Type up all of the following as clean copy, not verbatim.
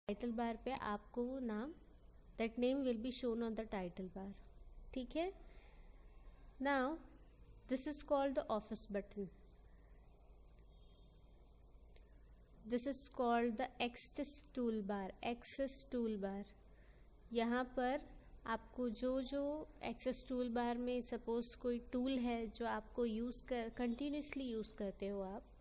Title bar पे आपको वो नाम, that name will be shown on the title bar, ठीक है। Now this is called the office button, this is called the access toolbar, access toolbar. यहाँ पर आपको जो जो एक्सेस टूल बार में सपोज कोई टूल है जो आपको कंटिन्यूसली यूज़ करते हो आप,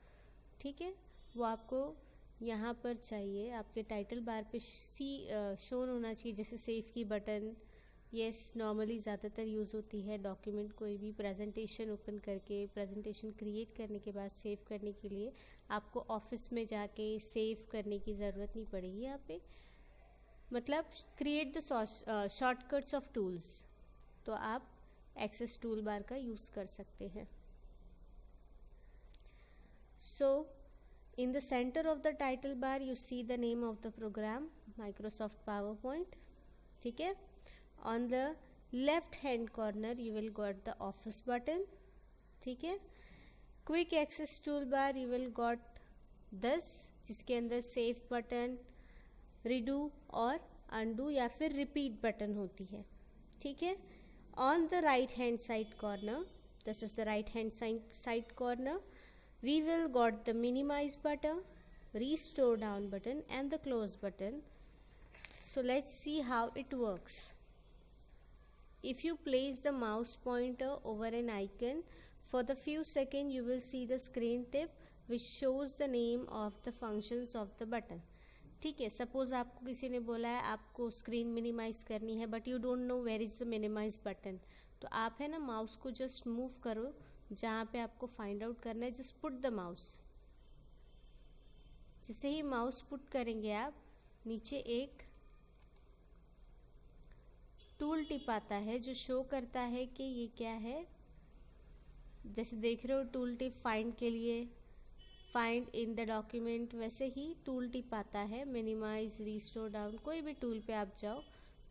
ठीक है, वो आपको यहाँ पर चाहिए, आपके टाइटल बार पे शोन होना चाहिए। जैसे सेव की बटन, यस नॉर्मली ज़्यादातर यूज़ होती है डॉक्यूमेंट कोई भी प्रेजेंटेशन ओपन करके, प्रेजेंटेशन क्रिएट करने के बाद सेव करने के लिए आपको ऑफिस में जाके सेव करने की ज़रूरत नहीं पड़ेगी। यहाँ पे मतलब create the shortcuts of tools, तो आप एक्सेस टूल बार का यूज़ कर सकते हैं। सो in the center of the title bar you see the name of the program, Microsoft PowerPoint, ठीक है। on the left hand corner you will got the office button, ठीक है। quick access toolbar you will got this, जिसके अंदर save button, redo और undo या फिर repeat button होती है, ठीक है। on the right hand side corner, this is the right hand side corner, we will got the minimize button, restore down button and the close button. So let's see how it works. If you place the mouse pointer over an icon for the few seconds you will see the screen tip which shows the name of the functions of the button, ठीक है। Suppose आपको किसी ने बोला है आपको screen minimise करनी है but you don't know where is the minimise button, तो आप है ना माउस को जस्ट मूव करो जहाँ पे आपको फाइंड आउट करना है, जस्ट पुट द माउस। जैसे ही माउस पुट करेंगे आप, नीचे एक टूल टिप आता है जो शो करता है कि ये क्या है। जैसे देख रहे हो टूल टिप फाइंड के लिए, फाइंड इन द डॉक्यूमेंट, वैसे ही टूल टिप आता है मिनिमाइज, रिस्टोर डाउन। कोई भी टूल पे आप जाओ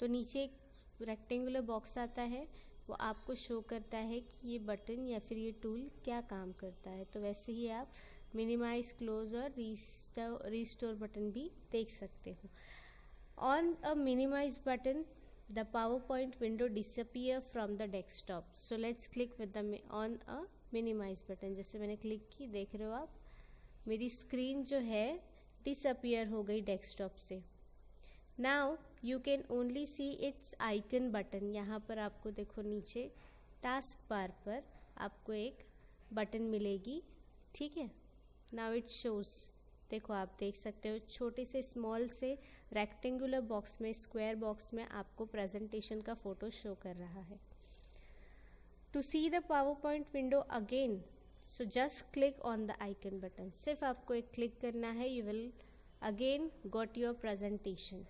तो नीचे एक रेक्टेंगुलर बॉक्स आता है, वो आपको शो करता है कि ये बटन या फिर ये टूल क्या काम करता है। तो वैसे ही आप मिनिमाइज, क्लोज और रिस्टोर बटन भी देख सकते हो। On a minimise button the PowerPoint window disappear from the desktop. So let's click with the on a minimise button. जैसे मैंने क्लिक की, देख रहे हो आप मेरी स्क्रीन जो है डिसअपियर हो गई डेस्कटॉप से। Now you can only see it's icon button. यहाँ पर आपको देखो नीचे टास्क बार पर आपको एक बटन मिलेगी, ठीक है। नाउ इट शोज, देखो आप देख सकते हो छोटे से स्मॉल से रेक्टेंगुलर बॉक्स में, स्क्वायर बॉक्स में आपको प्रेजेंटेशन का फोटो शो कर रहा है। To see the PowerPoint window again, so just click on the icon button. सिर्फ आपको एक क्लिक करना है, you will again got your presentation.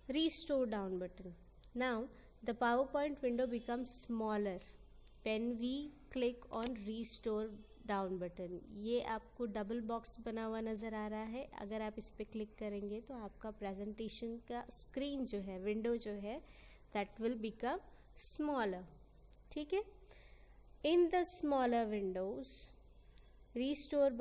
Restore down button. Now the PowerPoint window becomes smaller when we click on restore down button. ये आपको double box बना हुआ नज़र आ रहा है। अगर आप इस पर क्लिक करेंगे तो आपका प्रेजेंटेशन का स्क्रीन जो है, विंडो जो है, दैट विल बिकम स्मॉलर, ठीक है। In the smaller windows restore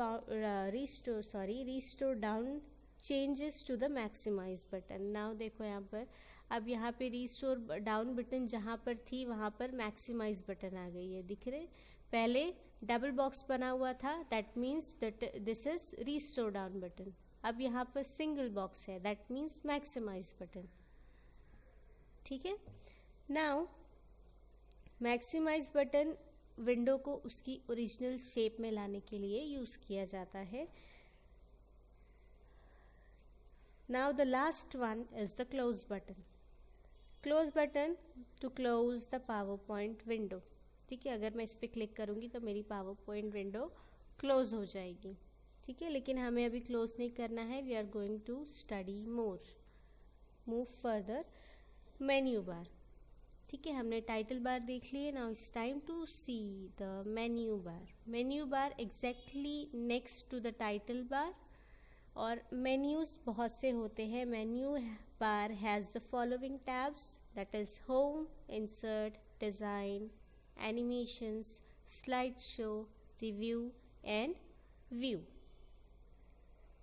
down changes to the maximise button. Now देखो यहाँ पर, अब यहाँ पे रिस्टोर डाउन बटन जहाँ पर थी वहाँ पर मैक्सिमाइज बटन आ गई है, दिख रहे। पहले डबल बॉक्स बना हुआ था, that means that this is restore down button. अब यहाँ पर सिंगल बॉक्स है, दैट मीन्स मैक्सिमाइज बटन, ठीक है। नाउ मैक्सिमाइज बटन विंडो को उसकी ओरिजिनल शेप में लाने के लिए यूज किया जाता है। Now the last one is the close button. Close button to close the PowerPoint window. ठीक है, अगर मैं इस पर क्लिक करूंगी तो मेरी PowerPoint विंडो क्लोज हो जाएगी, ठीक है। लेकिन हमें अभी क्लोज नहीं करना है, we are going to study more, move further. Menu bar, ठीक है, हमने टाइटल बार देख लिए। Now it's time to see the menu bar. Menu bar exactly next to the title bar, और मेन्यूज बहुत से होते हैं। Menu bar has the following tabs, that is home, insert, design, animations, slide show, review and view,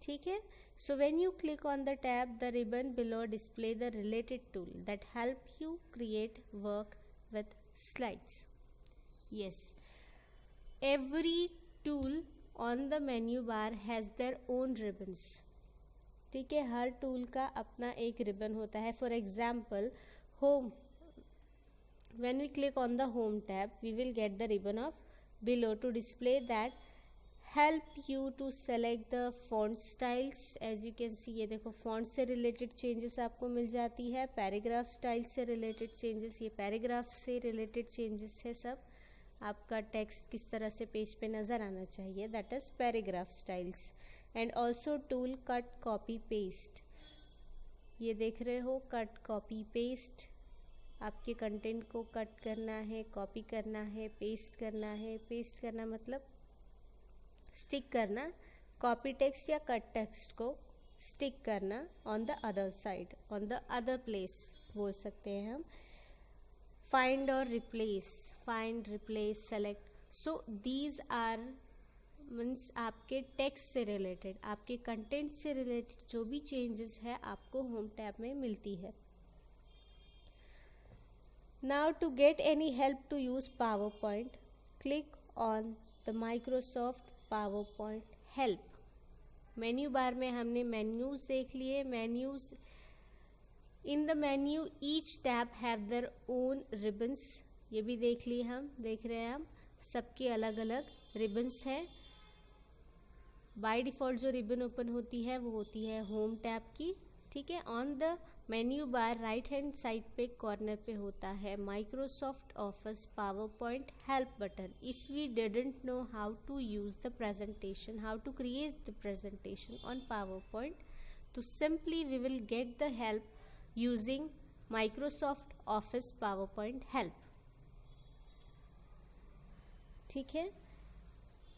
ठीक है। So when you click on the tab, the ribbon below display the related tool that help you create work with slides. Yes, every tool on the menu bar has their own ribbons. ठीक है, हर tool का अपना एक ribbon होता है. For example home, when we click on the home tab, we will get the ribbon of below to display that help you to select the font styles. as you can see, ये देखो font से related changes आपको मिल जाती है. Paragraph style से related changes, ये paragraph से related changes है. सब आपका टेक्स्ट किस तरह से पेज पे नज़र आना चाहिए, that is paragraph styles. And also tool cut copy paste, ये देख रहे हो कट कॉपी पेस्ट. आपके कंटेंट को कट करना है, कॉपी करना है, पेस्ट करना है. पेस्ट करना मतलब स्टिक करना, कॉपी टेक्स्ट या कट टेक्स्ट को स्टिक करना on the other side, on the other place बोल सकते हैं हम. फाइंड और replace, find, replace, select. So these are means आपके टेक्स्ट से रिलेटेड, आपके कंटेंट से रिलेटेड जो भी चेंजेस है आपको होम टैब में मिलती है. Now to get any help to use PowerPoint, click on the Microsoft PowerPoint help. Menu bar में हमने मेन्यूज देख लिए. Menus, in the menu each tab have their own ribbons, ये भी देख लिए हम, देख रहे हैं हम, सबके अलग अलग रिबन्स हैं. बाय डिफ़ॉल्ट जो रिबन ओपन होती है वो होती है होम टैब की. ठीक है, on the menu bar right hand side पे कॉर्नर पे होता है Microsoft Office PowerPoint help button. If we didn't know how to use the presentation, how to create the presentation on PowerPoint, तो simply we will get the help using Microsoft Office PowerPoint help. ठीक है,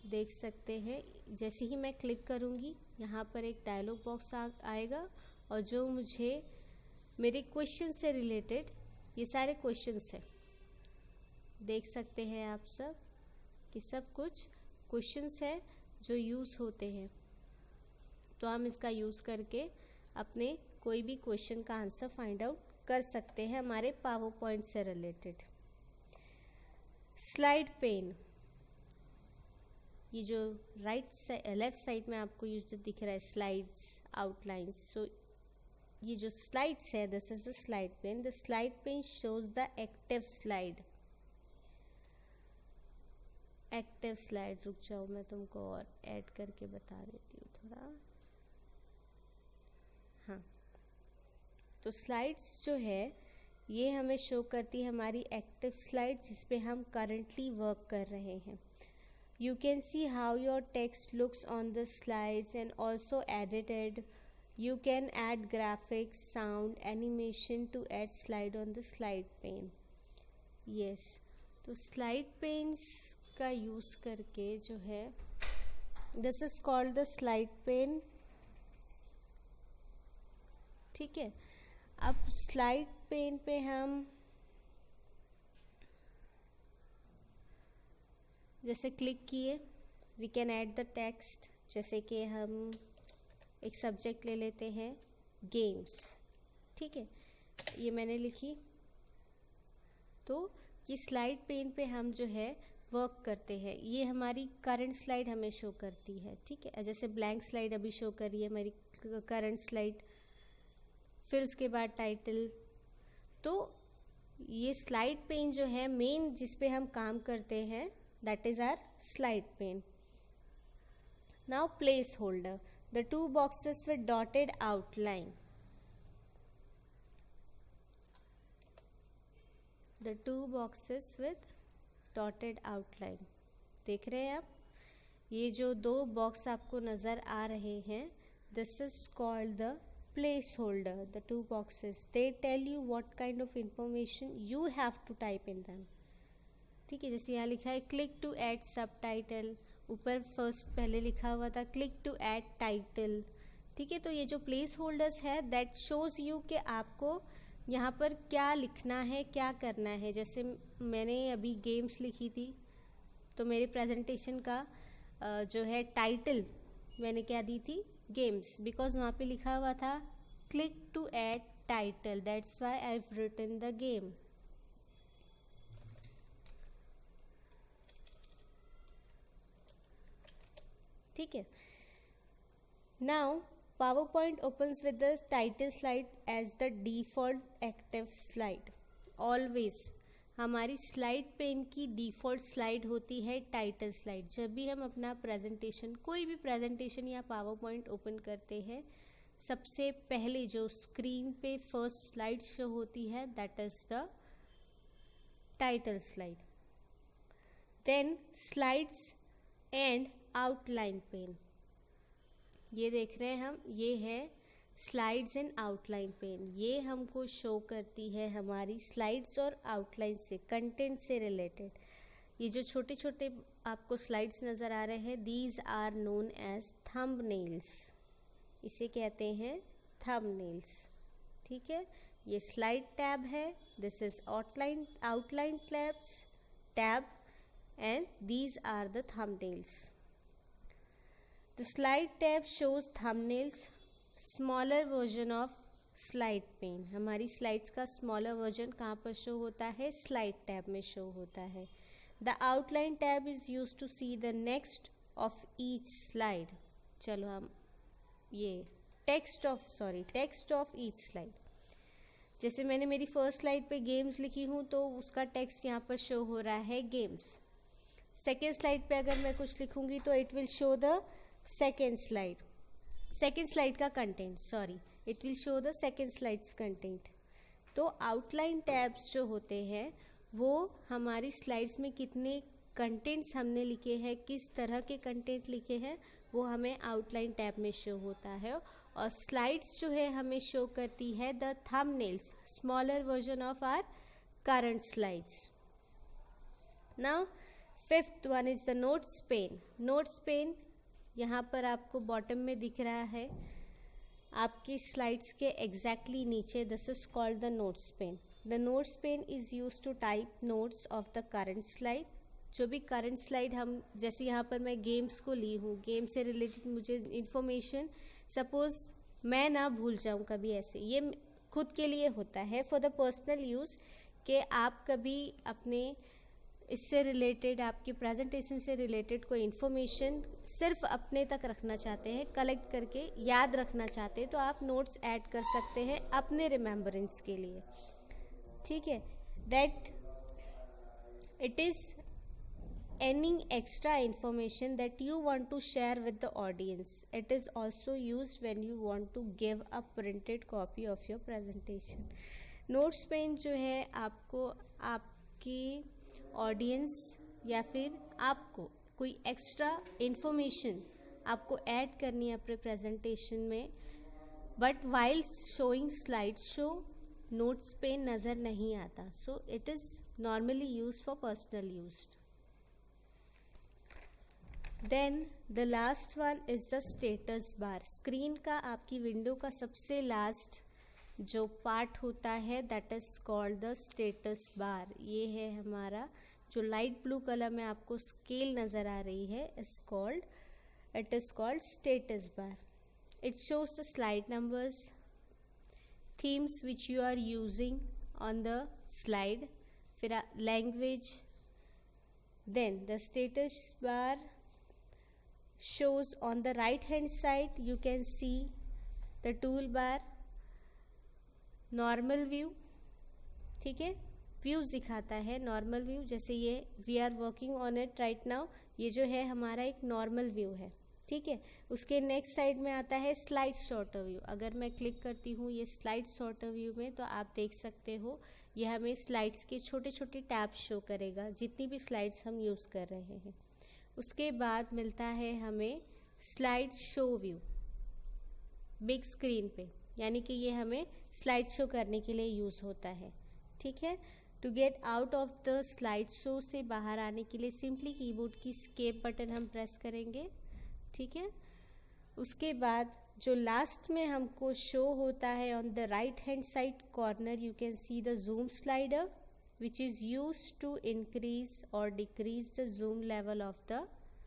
देख सकते हैं जैसे ही मैं click करूँगी यहाँ पर एक डायलॉग बॉक्स आएगा और जो मुझे मेरे क्वेश्चन से रिलेटेड, ये सारे क्वेश्चंस हैं, देख सकते हैं आप सब कि सब कुछ क्वेश्चंस हैं जो यूज़ होते हैं. तो हम इसका यूज़ करके अपने कोई भी क्वेश्चन का आंसर फाइंड आउट कर सकते हैं हमारे पावर पॉइंट से रिलेटेड. स्लाइड पेन, ये जो लेफ्ट साइड में आपको यूज दिख रहा है स्लाइड्स, आउटलाइंस. सो ये जो स्लाइड्स है, this is the slide pane. The slide pane shows the active slide. Active slide, रुक जाओ मैं तुमको और ऐड करके बता देती हूँ थोड़ा. हाँ, तो स्लाइड्स जो है ये हमें शो करती है हमारी एक्टिव स्लाइड जिस पे हम करंटली वर्क कर रहे हैं. You can see how your text looks on the slides and also edited. You can add graphics, sound, animation to add slide on the slide pane. Yes, तो slide panes का use करके जो है, this is called the slide pane. ठीक है, अब slide pane पे हम जैसे क्लिक किए, we can add the text. जैसे कि हम एक सब्जेक्ट ले लेते हैं गेम्स. ठीक है, ये मैंने लिखी. तो ये स्लाइड पेन पे हम जो है वर्क करते हैं. ये हमारी करंट स्लाइड हमें शो करती है. ठीक है, जैसे ब्लैंक स्लाइड अभी शो कर रही है हमारी करंट स्लाइड. फिर उसके बाद टाइटल. तो ये स्लाइड पेन जो है मेन जिस पे हम काम करते हैं, that is our slide pane. Now placeholder, the two boxes with dotted outline. The two boxes with dotted outline. देख रहे हैं आप, ये जो दो बॉक्स आपको नज़र आ रहे हैं, this is called the placeholder. The two boxes, they tell you what kind of information you have to type in them. ठीक है, जैसे यहाँ लिखा है क्लिक टू ऐड सब टाइटल, ऊपर फर्स्ट पहले लिखा हुआ था क्लिक टू ऐड टाइटल. ठीक है, तो ये जो प्लेस होल्डर्स है दैट शोज यू कि आपको यहाँ पर क्या लिखना है, क्या करना है. जैसे मैंने अभी गेम्स लिखी थी, तो मेरे प्रेजेंटेशन का जो है टाइटल मैंने क्या दी थी, गेम्स, बिकॉज वहाँ पे लिखा हुआ था click to add title, that's why I have written the game. ठीक है. Now PowerPoint opens with the title slide as the default active slide. Always हमारी स्लाइड पेन की डिफ़ॉल्ट स्लाइड होती है टाइटल स्लाइड. जब भी हम अपना प्रेजेंटेशन, कोई भी प्रेजेंटेशन या PowerPoint ओपन करते हैं, सबसे पहले जो स्क्रीन पे फर्स्ट स्लाइड शो होती है that is the title slide. Then slides and outline pane, ये देख रहे हैं हम, ये है स्लाइड्स एंड आउटलाइन पेन. ये हमको शो करती है हमारी स्लाइड्स और आउटलाइन से, कंटेंट से रिलेटेड. ये जो छोटे छोटे आपको स्लाइड्स नज़र आ रहे हैं, these are known as thumbnails. इसे कहते हैं थंबनेल्स. ठीक है. ये स्लाइड टैब है, this is outline tab and these are the thumbnails. The slide tab shows thumbnails, smaller version of slide pane. हमारी स्लाइड्स का स्मॉलर वर्जन कहाँ पर शो होता है? स्लाइड टैब में शो होता है. The outline tab is used to see the next of each slide. चलो हम ये टेक्स्ट ऑफ each slide. जैसे मैंने मेरी फर्स्ट स्लाइड पे गेम्स लिखी हूँ तो उसका टेक्स्ट यहाँ पर शो हो रहा है गेम्स. सेकेंड स्लाइड पे अगर मैं कुछ लिखूँगी तो it will show the second slide का content, it will show the second slide's content. तो आउटलाइन टैब्स जो होते हैं वो हमारी स्लाइड्स में कितने कंटेंट्स हमने लिखे हैं, किस तरह के कंटेंट लिखे हैं, वो हमें आउटलाइन टैब में शो होता है. और स्लाइड्स जो है हमें शो करती है the thumbnails, smaller version of our current slides. Now fifth one is the notes pane. Notes pane यहाँ पर आपको बॉटम में दिख रहा है, आपकी स्लाइड्स के एग्जैक्टली नीचे. This is called the notes pane. The notes pane is use to type notes of the current slide. जो भी करंट स्लाइड हम, जैसे यहाँ पर मैं गेम्स को ली हूँ, गेम से रिलेटेड मुझे इन्फॉर्मेशन सपोज मैं ना भूल जाऊँ कभी, ऐसे ये खुद के लिए होता है फॉर द पर्सनल यूज़, कि आप कभी अपने इससे रिलेटेड, आपकी प्रेजेंटेशन से रिलेटेड कोई इन्फॉर्मेशन सिर्फ अपने तक रखना चाहते हैं, कलेक्ट करके याद रखना चाहते हैं, तो आप नोट्स ऐड कर सकते हैं अपने रिमेम्बरेंस के लिए. ठीक है. That it is any extra information that you want to share with the audience. It is also used when you want to give a printed copy of your presentation. Notes pane जो है आपको आपकी audience या फिर आपको कोई extra information आपको add करनी है अपने प्रेजेंटेशन में, but while showing slide show notes पे नज़र नहीं आता. So it is normally use for personal use. Then the last one is the status bar. Screen का, आपकी विंडो का सबसे लास्ट जो पार्ट होता है that is called the status बार. ये है हमारा जो लाइट ब्लू कलर में आपको स्केल नज़र आ रही है, it is called status bar. It shows the slide numbers, themes which you are using on the slide, फिर language. Then the status bar shows on the right hand side, you can see the toolbar, normal view. ठीक है. Views दिखाता है, normal view. जैसे ये we are working on it right now, ये जो है हमारा एक नॉर्मल व्यू है. ठीक है. उसके नेक्स्ट साइड में आता है स्लाइड शॉर्टर व्यू. अगर मैं क्लिक करती हूँ ये स्लाइड शॉर्टर व्यू में, तो आप देख सकते हो ये हमें स्लाइड्स के छोटे छोटे टैब्स शो करेगा, जितनी भी स्लाइड्स हम यूज़ कर रहे हैं. उसके बाद मिलता है हमें slide show view big screen पे, यानी कि ये हमें स्लाइड शो करने के लिए यूज़ होता है. ठीक है. To get out of the slide show से बाहर आने के लिए सिंपली कीबोर्ड की स्केप बटन हम प्रेस करेंगे. ठीक है. उसके बाद जो लास्ट में हमको शो होता है on the right hand side corner, you can see the zoom slider which is used to increase और decrease the zoom level of the